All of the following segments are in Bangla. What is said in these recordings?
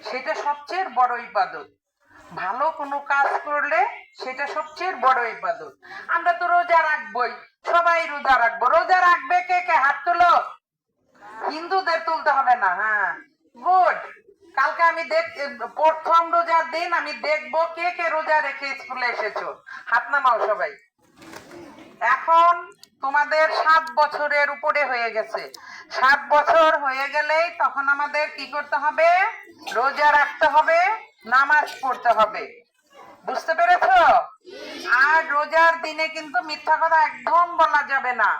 সেটা সবচেয়ে বড় ইবাদত। ভালো কোনো কাজ করলে সেটা সবচেয়ে বড় ইবাদত। আমরা তো রোজা রাখবই, সবাই রোজা রাখবো। রোজা রাখবে কে কে? হাত তুলো। হিন্দুদের তুলতে হবে না। হ্যাঁ, গুড। কালকে আমি প্রথম রোজার দিন আমি দেখবো কে কে রোজা রেখে স্কুলে এসেছো। হাত নামাও সবাই। এখন তোমাদের 7 বছরের উপরে হয়ে গেছে। 7 বছর হয়ে গেলেই তখন আমাদের কি করতে হবে? রোজা রাখতে হবে, নামাজ পড়তে হবে। বুঝতে পেরেছো? আর রোজার দিনে কিন্তু মিথ্যা কথা একদম বলা যাবে না।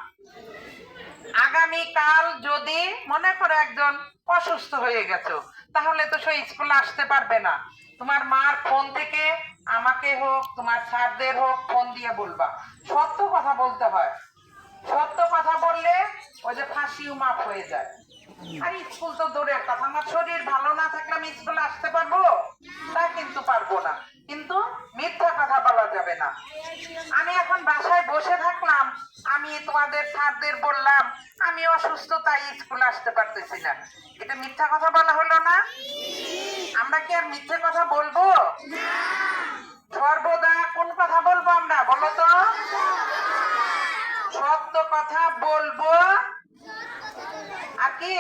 আগামী কাল যদি মনে করো একজন অসুস্থ হয়ে গেছো, তাহলে তো সে স্কুলে আসতে পারবে না। তোমার মার ফোন থেকে আমাকে হোক, তোমার স্যারদের হোক, ফোন দিয়ে বলবা। সত্য কথা বলতে হয়। সত্য কথা বললে ওই যে ফাঁসিও মাফ হয়ে যায়। আর স্কুল তো দূরের কথা, আমার শরীর ভালো না থাকলে আমি স্কুলে আসতে পারবো? তা কিন্তু পারবো না। কিন্তু মিথ্যা কথা বলা যাবে না। আমি এখন বাসায় বসে থাকলাম, আমি তোমাদের স্যারদের বললাম আমি অসুস্থ তাই স্কুলে আসতে পারতেছি না, এটা মিথ্যা কথা বলা হলো না? আমরা কি আর মিথ্যে কথা বলবো? সর্বদা কোন কথা বলবো আমরা, বলো তো? সত্য কথা বলবো। আর কি?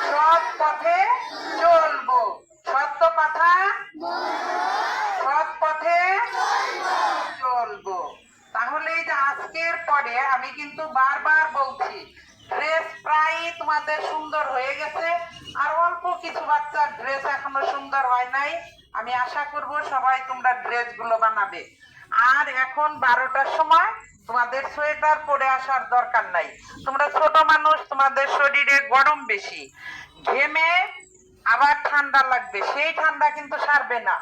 সৎ পথে চলবো। সত্য কথা, সৎ পথে চলবো। তাহলে এই যে আজকের পরে আমি কিন্তু বারবার বলছি, ড্রেস প্রায় তোমাদের সুন্দর হয়ে গেছে। আর অল্প কিছু বাচ্চার ড্রেস এখনো সুন্দর হয় নাই। আমি আশা করব সবাই তোমরা ড্রেস গুলো বানাবে। আর এখন 12টার সময় তোমাদের সোয়েটার পরে আসার দরকার নাই। তোমরা ছোট মানুষ, তোমাদের শরীরে গরম বেশি, ঘেমে আবার ঠান্ডা লাগবে, সেই ঠান্ডা কিন্তু সারবে না।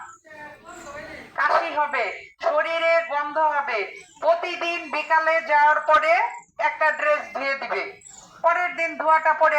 কাশি হবে, শরীরে গন্ধ হবে। প্রতিদিন বিকালে যাওয়ার পরে একটা ড্রেস ধুয়ে দিবে, পরের দিন ধোয়াটা পরে